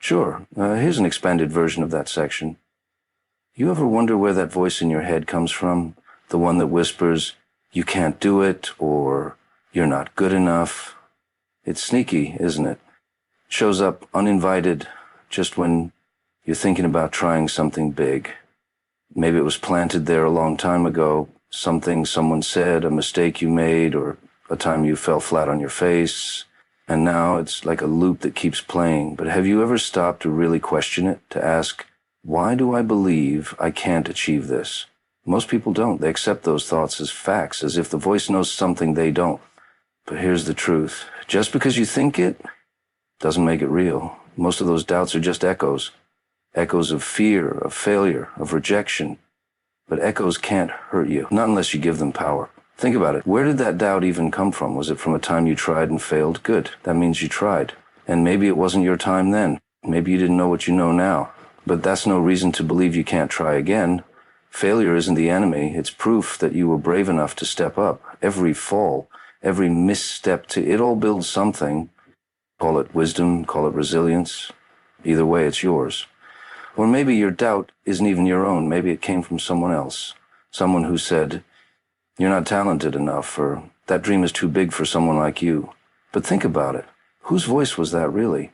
Sure, here's an expanded version of that section. You ever wonder where that voice in your head comes from? The one that whispers, you can't do it, or you're not good enough. It's sneaky, isn't it? Shows up uninvited just when you're thinking about trying something big. Maybe it was planted there a long time ago, something someone said, a mistake you made, or a time you fell flat on your face, and now it's like a loop that keeps playing. But have you ever stopped to really question it, to ask, why do I believe I can't achieve this? Most people don't. They accept those thoughts as facts, as if the voice knows something they don't. But here's the truth. Just because you think it doesn't make it real. Most of those doubts are just echoes. Echoes of fear, of failure, of rejection. But echoes can't hurt you, not unless you give them power. Think about it. Where did that doubt even come from? Was it from a time you tried and failed? Good. That means you tried. And maybe it wasn't your time then. Maybe you didn't know what you know now. But that's no reason to believe you can't try again. Failure isn't the enemy. It's proof that you were brave enough to step up. Every fall, every misstep, it all builds something. Call it wisdom, call it resilience. Either way, it's yours. Or maybe your doubt isn't even your own. Maybe it came from someone else. Someone who said, you're not talented enough, or that dream is too big for someone like you. But think about it. Whose voice was that really?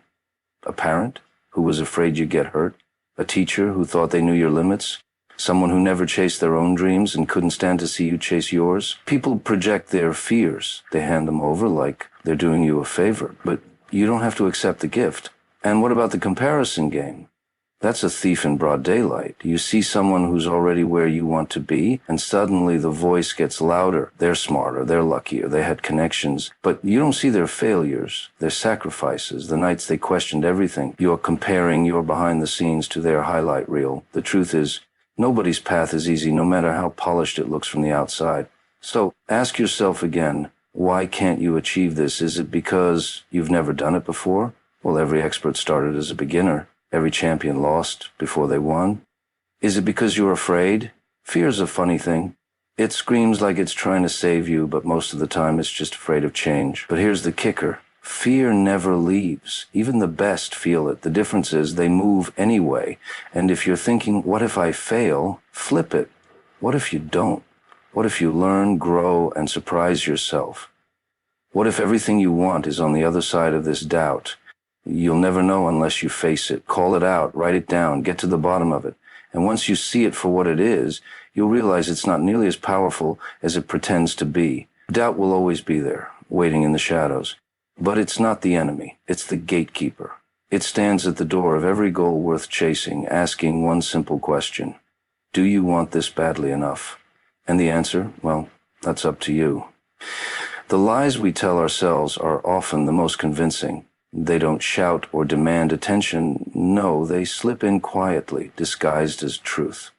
A parent who was afraid you'd get hurt? A teacher who thought they knew your limits? Someone who never chased their own dreams and couldn't stand to see you chase yours? People project their fears. They hand them over like they're doing you a favor. But you don't have to accept the gift. And what about the comparison game? That's a thief in broad daylight. You see someone who's already where you want to be, and suddenly the voice gets louder. They're smarter, they're luckier, they had connections. But you don't see their failures, their sacrifices, the nights they questioned everything. You're comparing your behind the scenes to their highlight reel. The truth is, nobody's path is easy, no matter how polished it looks from the outside. So ask yourself again, why can't you achieve this? Is it because you've never done it before? Well, every expert started as a beginner. Every champion lost before they won. Is it because you're afraid? Fear's a funny thing. It screams like it's trying to save you, but most of the time it's just afraid of change. But here's the kicker. Fear never leaves. Even the best feel it. The difference is they move anyway. And if you're thinking, what if I fail? Flip it. What if you don't? What if you learn, grow, and surprise yourself? What if everything you want is on the other side of this doubt? You'll never know unless you face it. Call it out, write it down, get to the bottom of it. And once you see it for what it is, you'll realize it's not nearly as powerful as it pretends to be. Doubt will always be there, waiting in the shadows. But it's not the enemy. It's the gatekeeper. It stands at the door of every goal worth chasing, asking one simple question. Do you want this badly enough? And the answer, well, that's up to you. The lies we tell ourselves are often the most convincing. They don't shout or demand attention. No, they slip in quietly, disguised as truth.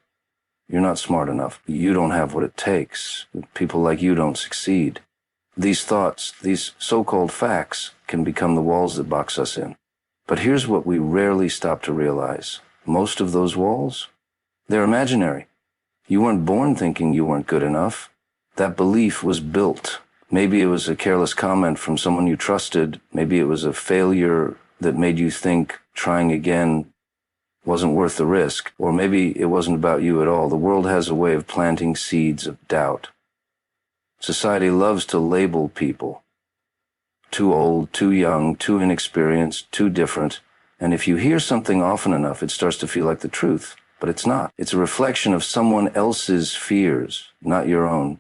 You're not smart enough. You don't have what it takes. People like you don't succeed. These thoughts, these so-called facts, can become the walls that box us in. But here's what we rarely stop to realize. Most of those walls, they're imaginary. You weren't born thinking you weren't good enough. That belief was built. Maybe it was a careless comment from someone you trusted. Maybe it was a failure that made you think trying again wasn't worth the risk. Or maybe it wasn't about you at all. The world has a way of planting seeds of doubt. Society loves to label people. Too old, too young, too inexperienced, too different. And if you hear something often enough, it starts to feel like the truth. But it's not. It's a reflection of someone else's fears, not your own.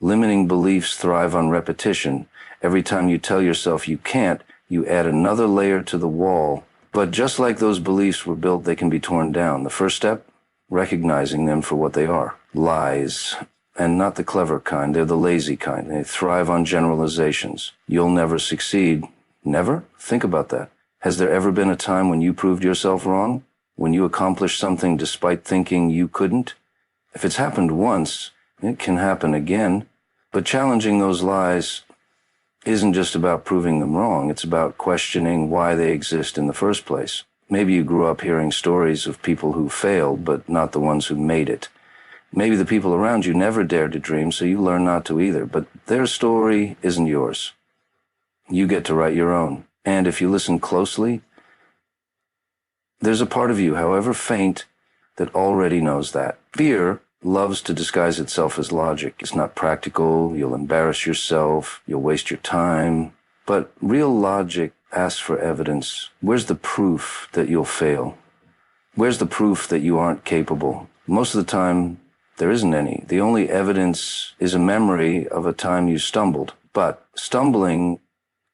Limiting beliefs thrive on repetition. Every time you tell yourself you can't, you add another layer to the wall. But just like those beliefs were built, they can be torn down. The first step, recognizing them for what they are. Lies. And not the clever kind. They're the lazy kind. They thrive on generalizations. You'll never succeed. Never? Think about that. Has there ever been a time when you proved yourself wrong? When you accomplished something despite thinking you couldn't? If it's happened once, it can happen again. But challenging those lies isn't just about proving them wrong. It's about questioning why they exist in the first place. Maybe you grew up hearing stories of people who failed, but not the ones who made it. Maybe the people around you never dared to dream, so you learn not to either. But their story isn't yours. You get to write your own. And if you listen closely, There's a part of you, however faint, that already knows that. Fear loves to disguise itself as logic. It's not practical, you'll embarrass yourself, you'll waste your time. But real logic asks for evidence. Where's the proof that you'll fail? Where's the proof that you aren't capable? Most of the time, there isn't any. The only evidence is a memory of a time you stumbled. But stumbling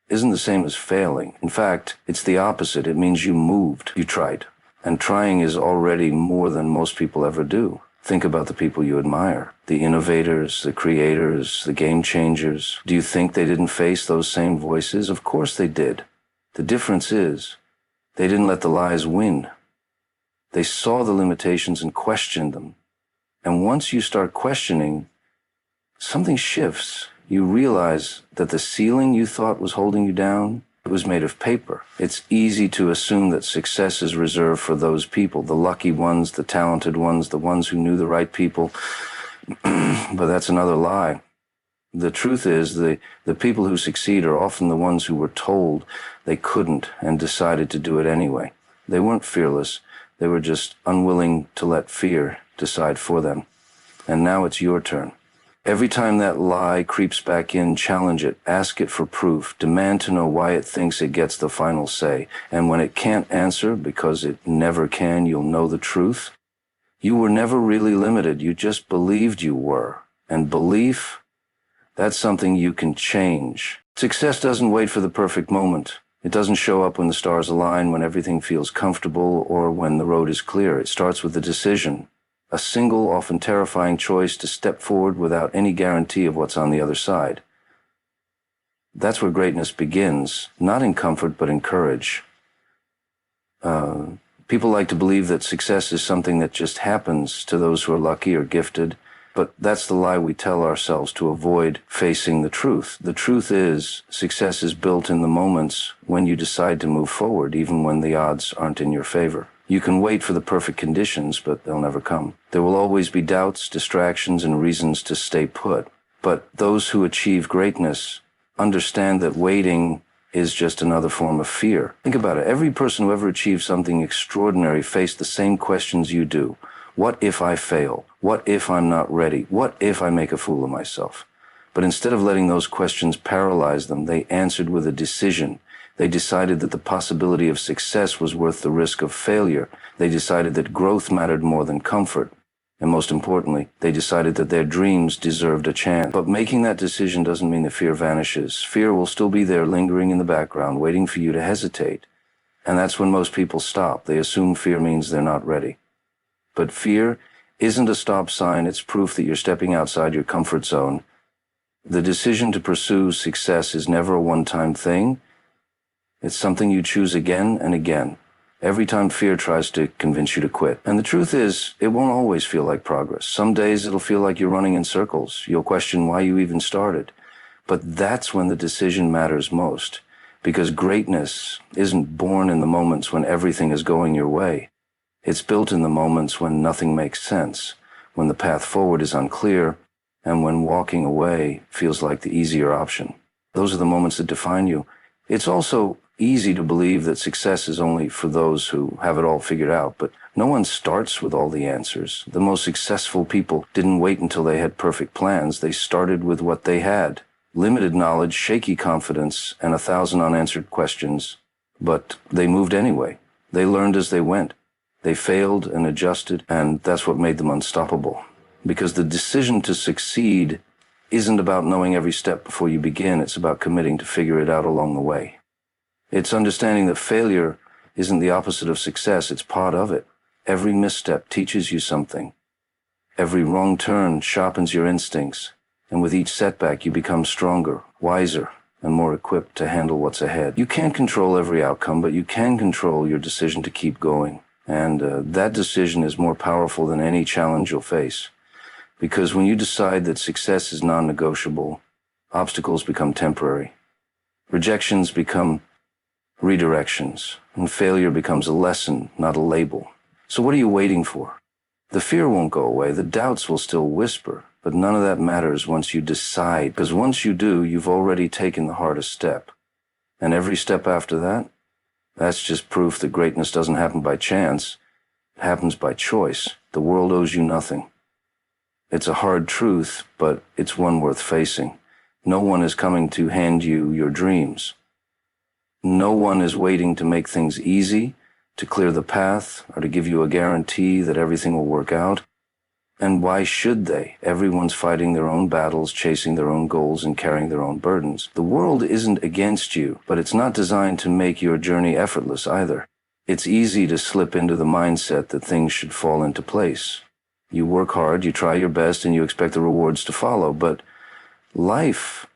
isn't the same as failing. In fact, it's the opposite. It means you moved, you tried. And trying is already more than most people ever do. Think about the people you admire, the innovators, the creators, the game changers. Do you think they didn't face those same voices? Of course they did. The difference is, they didn't let the lies win. They saw the limitations and questioned them. And once you start questioning, something shifts. You realize that the ceiling you thought was holding you down, it was made of paper. It's easy to assume that success is reserved for those people, the lucky ones, the talented ones, the ones who knew the right people. But that's another lie. The truth is, the people who succeed are often the ones who were told they couldn't and decided to do it anyway. They weren't fearless. They were just unwilling to let fear decide for them. And now it's your turn. Every time that lie creeps back in, challenge it, ask it for proof, demand to know why it thinks it gets the final say. And when it can't answer, because it never can, you'll know the truth. You were never really limited, you just believed you were. And belief, that's something you can change. Success doesn't wait for the perfect moment. It doesn't show up when the stars align, when everything feels comfortable, or when the road is clear. It starts with a decision. A single, often terrifying choice to step forward without any guarantee of what's on the other side. That's where greatness begins, not in comfort, but in courage. People like to believe that success is something that just happens to those who are lucky or gifted, but that's the lie we tell ourselves to avoid facing the truth. The truth is, success is built in the moments when you decide to move forward, even when the odds aren't in your favor. You can wait for the perfect conditions, but they'll never come. There will always be doubts, distractions, and reasons to stay put. But those who achieve greatness understand that waiting is just another form of fear. Think about it. Every person who ever achieved something extraordinary faced the same questions you do. What if I fail? What if I'm not ready? What if I make a fool of myself? But instead of letting those questions paralyze them, they answered with a decision. They decided that the possibility of success was worth the risk of failure. They decided that growth mattered more than comfort. And most importantly, they decided that their dreams deserved a chance. But making that decision doesn't mean the fear vanishes. Fear will still be there, lingering in the background, waiting for you to hesitate. And that's when most people stop. They assume fear means they're not ready. But fear isn't a stop sign. It's proof that you're stepping outside your comfort zone. The decision to pursue success is never a one-time thing. It's something you choose again and again, every time fear tries to convince you to quit. And the truth is, it won't always feel like progress. Some days it'll feel like you're running in circles. You'll question why you even started. But that's when the decision matters most, because greatness isn't born in the moments when everything is going your way. It's built in the moments when nothing makes sense, when the path forward is unclear, and when walking away feels like the easier option. Those are the moments that define you. It's also easy to believe that success is only for those who have it all figured out, but no one starts with all the answers. The most successful people didn't wait until they had perfect plans. They started with what they had. Limited knowledge, shaky confidence, and 1,000 unanswered questions. But they moved anyway. They learned as they went. They failed and adjusted, and that's what made them unstoppable. Because the decision to succeed isn't about knowing every step before you begin. It's about committing to figure it out along the way. It's understanding that failure isn't the opposite of success. It's part of it. Every misstep teaches you something. Every wrong turn sharpens your instincts. And with each setback, you become stronger, wiser, and more equipped to handle what's ahead. You can't control every outcome, but you can control your decision to keep going. And that decision is more powerful than any challenge you'll face. Because when you decide that success is non-negotiable, obstacles become temporary. Rejections become redirections, and failure becomes a lesson, not a label. So what are you waiting for? The fear won't go away, the doubts will still whisper, but none of that matters once you decide, because once you do, you've already taken the hardest step. And every step after that, That's just proof that greatness doesn't happen by chance. It happens by choice. The world owes you nothing. It's a hard truth, but it's one worth facing. No one is coming to hand you your dreams. No one is waiting to make things easy, to clear the path, or to give you a guarantee that everything will work out. And why should they? Everyone's fighting their own battles, chasing their own goals, and carrying their own burdens. The world isn't against you, but it's not designed to make your journey effortless either. It's easy to slip into the mindset that things should fall into place. You work hard, you try your best, and you expect the rewards to follow, but life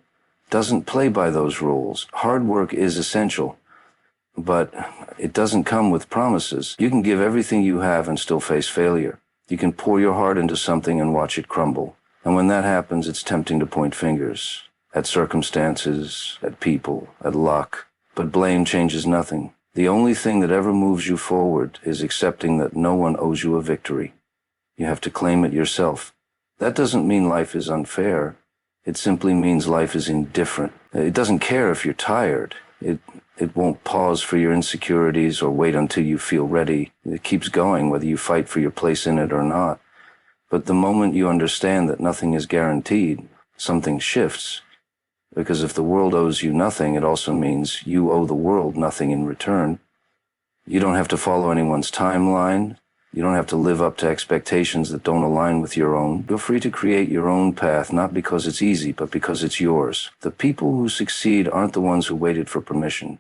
doesn't play by those rules. Hard work is essential, but it doesn't come with promises. You can give everything you have and still face failure. You can pour your heart into something and watch it crumble. And when that happens, it's tempting to point fingers at circumstances, at people, at luck. But blame changes nothing. The only thing that ever moves you forward is accepting that no one owes you a victory. You have to claim it yourself. That doesn't mean life is unfair. It simply means life is indifferent. It doesn't care if you're tired. It won't pause for your insecurities or wait until you feel ready. It keeps going whether you fight for your place in it or not. But the moment you understand that nothing is guaranteed, something shifts. Because if the world owes you nothing, it also means you owe the world nothing in return. You don't have to follow anyone's timeline. You don't have to live up to expectations that don't align with your own. You're free to create your own path, not because it's easy, but because it's yours. The people who succeed aren't the ones who waited for permission.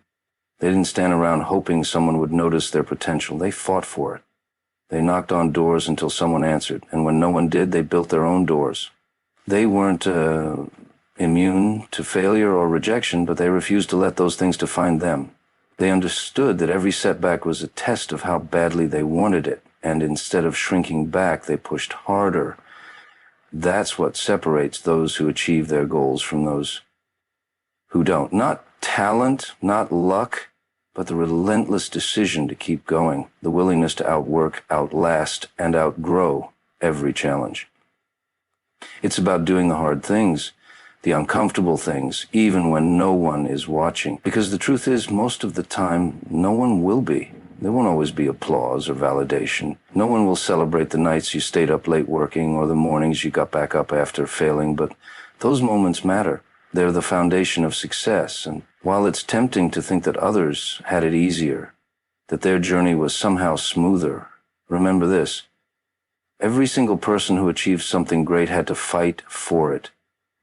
They didn't stand around hoping someone would notice their potential. They fought for it. They knocked on doors until someone answered, and when no one did, they built their own doors. They weren't immune to failure or rejection, but they refused to let those things define them. They understood that every setback was a test of how badly they wanted it. And instead of shrinking back, they pushed harder. That's what separates those who achieve their goals from those who don't. Not talent, not luck, but the relentless decision to keep going, the willingness to outwork, outlast, and outgrow every challenge. It's about doing the hard things, the uncomfortable things, even when no one is watching. Because the truth is, most of the time, no one will be. There won't always be applause or validation. No one will celebrate the nights you stayed up late working or the mornings you got back up after failing, but those moments matter. They're the foundation of success, and while it's tempting to think that others had it easier, that their journey was somehow smoother, remember this. Every single person who achieved something great had to fight for it.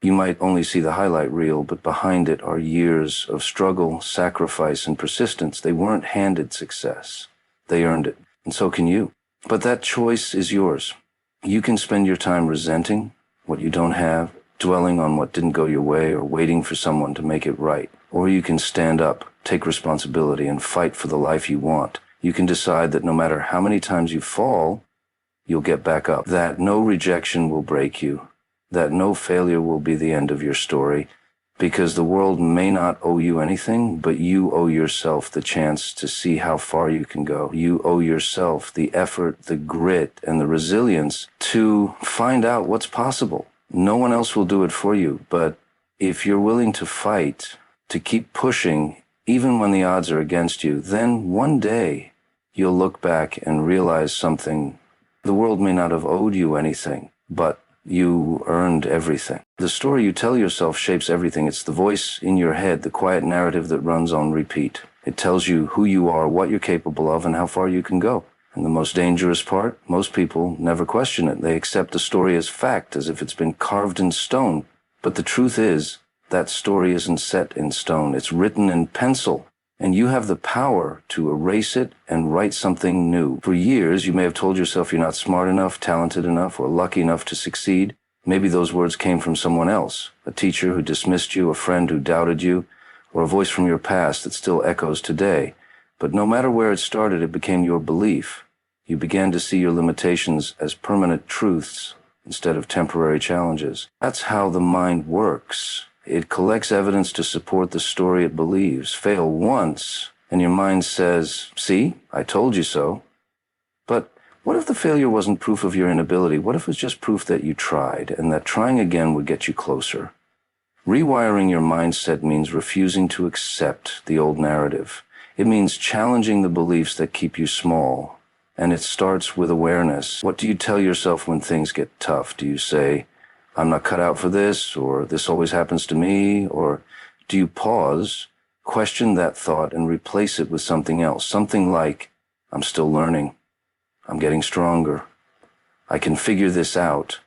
You might only see the highlight reel, but behind it are years of struggle, sacrifice, and persistence. They weren't handed success. They earned it, and so can you. But that choice is yours. You can spend your time resenting what you don't have, dwelling on what didn't go your way, or waiting for someone to make it right. Or you can stand up, take responsibility, and fight for the life you want. You can decide that no matter how many times you fall, you'll get back up. That no rejection will break you. That no failure will be the end of your story, because the world may not owe you anything, but you owe yourself the chance to see how far you can go. You owe yourself the effort, the grit, and the resilience to find out what's possible. No one else will do it for you, but if you're willing to fight, to keep pushing, even when the odds are against you, then one day you'll look back and realize something. The world may not have owed you anything, but you earned everything. The story you tell yourself shapes everything. It's the voice in your head, the quiet narrative that runs on repeat. It tells you who you are, what you're capable of, and how far you can go. And the most dangerous part, most people never question it. They accept the story as fact, as if it's been carved in stone. But the truth is, that story isn't set in stone. It's written in pencil. And you have the power to erase it and write something new. For years, you may have told yourself you're not smart enough, talented enough, or lucky enough to succeed. Maybe those words came from someone else, a teacher who dismissed you, a friend who doubted you, or a voice from your past that still echoes today. But no matter where it started, it became your belief. You began to see your limitations as permanent truths instead of temporary challenges. That's how the mind works. It collects evidence to support the story it believes. Fail once, and your mind says, "See, I told you so." But what if the failure wasn't proof of your inability? What if it was just proof that you tried, and that trying again would get you closer? Rewiring your mindset means refusing to accept the old narrative. It means challenging the beliefs that keep you small. And it starts with awareness. What do you tell yourself when things get tough? Do you say, I'm not cut out for this, or this always happens to me? Or do you pause, question that thought, and replace it with something else? Something like, I'm still learning. I'm getting stronger. I can figure this out.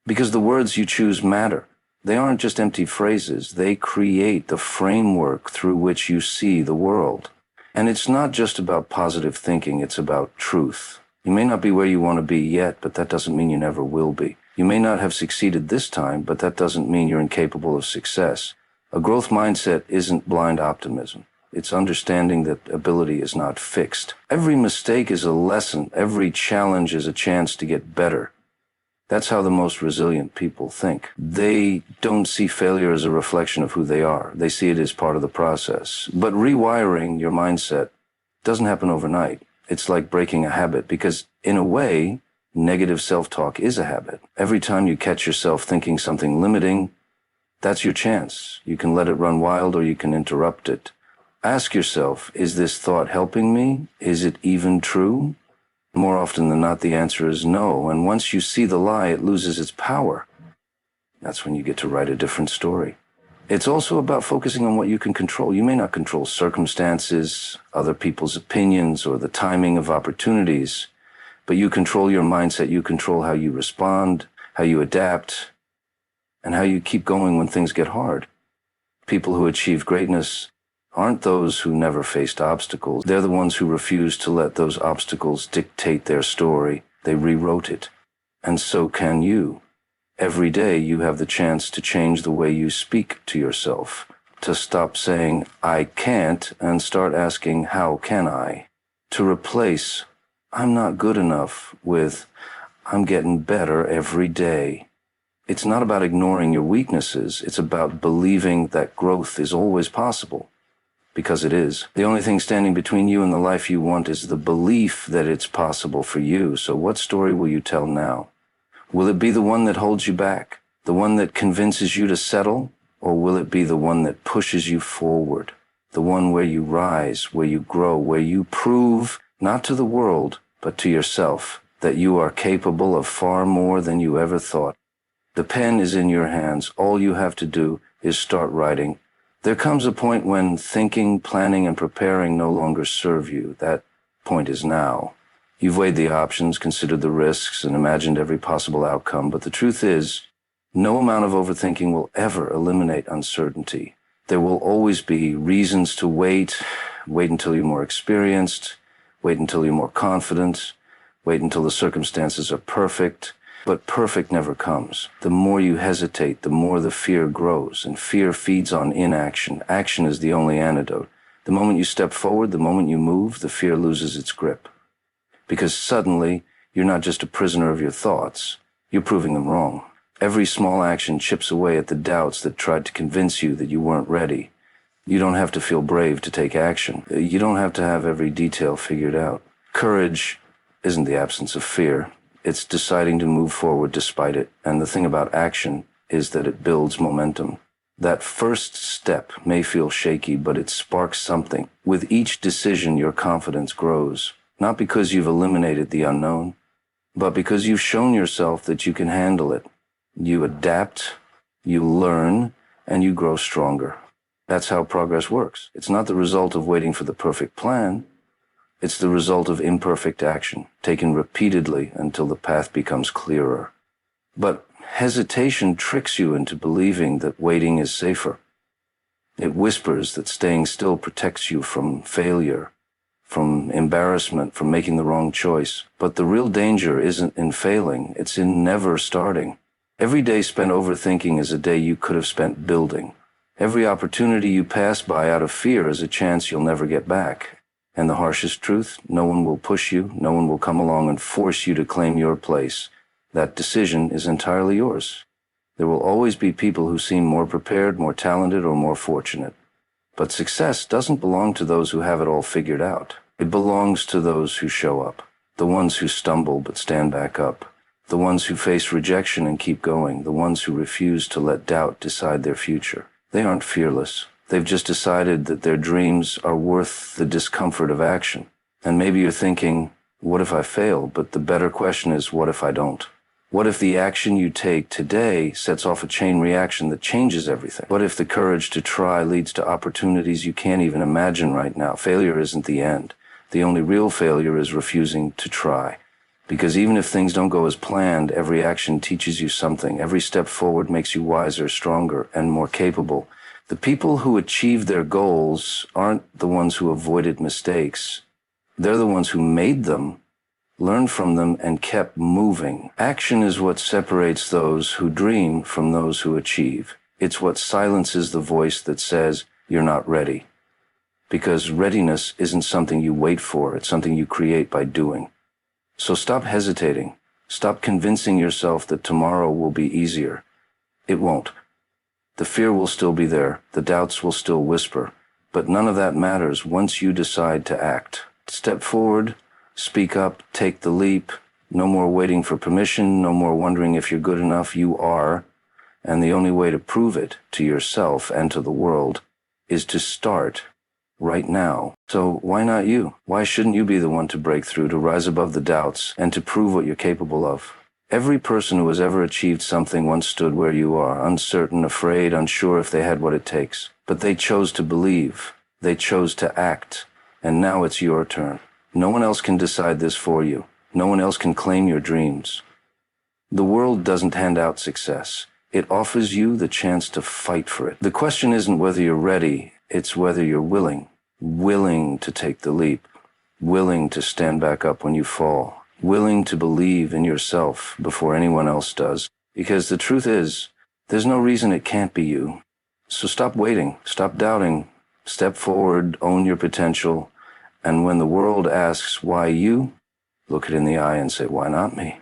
Because the words you choose matter. They aren't just empty phrases. They create the framework through which you see the world. And it's not just about positive thinking, it's about truth. You may not be where you want to be yet, but that doesn't mean you never will be. You may not have succeeded this time, but that doesn't mean you're incapable of success. A growth mindset isn't blind optimism. It's understanding that ability is not fixed. Every mistake is a lesson. Every challenge is a chance to get better. That's how the most resilient people think. They don't see failure as a reflection of who they are. They see it as part of the process. But rewiring your mindset doesn't happen overnight. It's like breaking a habit because, in a way, negative self-talk is a habit. Every time you catch yourself thinking something limiting, that's your chance. You can let it run wild or you can interrupt it. Ask yourself, is this thought helping me? Is it even true? More often than not, the answer is no, and once you see the lie, it loses its power. That's when you get to write a different story. It's also about focusing on what you can control. You may not control circumstances, other people's opinions, or the timing of opportunities, but you control your mindset. You control how you respond, how you adapt, and how you keep going when things get hard. People who achieve greatness aren't those who never faced obstacles. They're the ones who refused to let those obstacles dictate their story. They rewrote it. And so can you. Every day you have the chance to change the way you speak to yourself, to stop saying, I can't, and start asking, how can I? To replace, I'm not good enough, with, I'm getting better every day. It's not about ignoring your weaknesses. It's about believing that growth is always possible. Because it is. The only thing standing between you and the life you want is the belief that it's possible for you. So what story will you tell now? Will it be the one that holds you back? The one that convinces you to settle? Or will it be the one that pushes you forward? The one where you rise, where you grow, where you prove, not to the world, but to yourself, that you are capable of far more than you ever thought. The pen is in your hands. All you have to do is start writing. There comes a point when thinking, planning, and preparing no longer serve you. That point is now. You've weighed the options, considered the risks, and imagined every possible outcome, but the truth is, no amount of overthinking will ever eliminate uncertainty. There will always be reasons to wait until you're more experienced, wait until you're more confident, wait until the circumstances are perfect. But perfect never comes. The more you hesitate, the more the fear grows, and fear feeds on inaction. Action is the only antidote. The moment you step forward, the moment you move, the fear loses its grip. Because suddenly, you're not just a prisoner of your thoughts, you're proving them wrong. Every small action chips away at the doubts that tried to convince you that you weren't ready. You don't have to feel brave to take action. You don't have to have every detail figured out. Courage isn't the absence of fear. It's deciding to move forward despite it. And the thing about action is that it builds momentum. That first step may feel shaky, but it sparks something. With each decision, your confidence grows. Not because you've eliminated the unknown, but because you've shown yourself that you can handle it. You adapt, you learn, and you grow stronger. That's how progress works. It's not the result of waiting for the perfect plan. It's the result of imperfect action, taken repeatedly until the path becomes clearer. But hesitation tricks you into believing that waiting is safer. It whispers that staying still protects you from failure, from embarrassment, from making the wrong choice. But the real danger isn't in failing, it's in never starting. Every day spent overthinking is a day you could have spent building. Every opportunity you pass by out of fear is a chance you'll never get back. And the harshest truth, no one will push you, no one will come along and force you to claim your place. That decision is entirely yours. There will always be people who seem more prepared, more talented, or more fortunate. But success doesn't belong to those who have it all figured out. It belongs to those who show up, the ones who stumble but stand back up, the ones who face rejection and keep going, the ones who refuse to let doubt decide their future. They aren't fearless. They've just decided that their dreams are worth the discomfort of action. And maybe you're thinking, what if I fail? But the better question is, what if I don't? What if the action you take today sets off a chain reaction that changes everything? What if the courage to try leads to opportunities you can't even imagine right now? Failure isn't the end. The only real failure is refusing to try. Because even if things don't go as planned, every action teaches you something. Every step forward makes you wiser, stronger, and more capable. The people who achieve their goals aren't the ones who avoided mistakes. They're the ones who made them, learned from them, and kept moving. Action is what separates those who dream from those who achieve. It's what silences the voice that says, you're not ready. Because readiness isn't something you wait for, it's something you create by doing. So stop hesitating. Stop convincing yourself that tomorrow will be easier. It won't. The fear will still be there. The doubts will still whisper. But none of that matters once you decide to act. Step forward, speak up, take the leap. No more waiting for permission, no more wondering if you're good enough. You are. And the only way to prove it to yourself and to the world is to start right now. So why not you? Why shouldn't you be the one to break through, to rise above the doubts, and to prove what you're capable of? Every person who has ever achieved something once stood where you are, uncertain, afraid, unsure if they had what it takes. But they chose to believe. They chose to act. And now it's your turn. No one else can decide this for you. No one else can claim your dreams. The world doesn't hand out success. It offers you the chance to fight for it. The question isn't whether you're ready, it's whether you're willing. Willing to take the leap. Willing to stand back up when you fall. Willing to believe in yourself before anyone else does. Because the truth is, there's no reason it can't be you. So stop waiting. Stop doubting. Step forward, own your potential, and when the world asks why you, look it in the eye and say, why not me?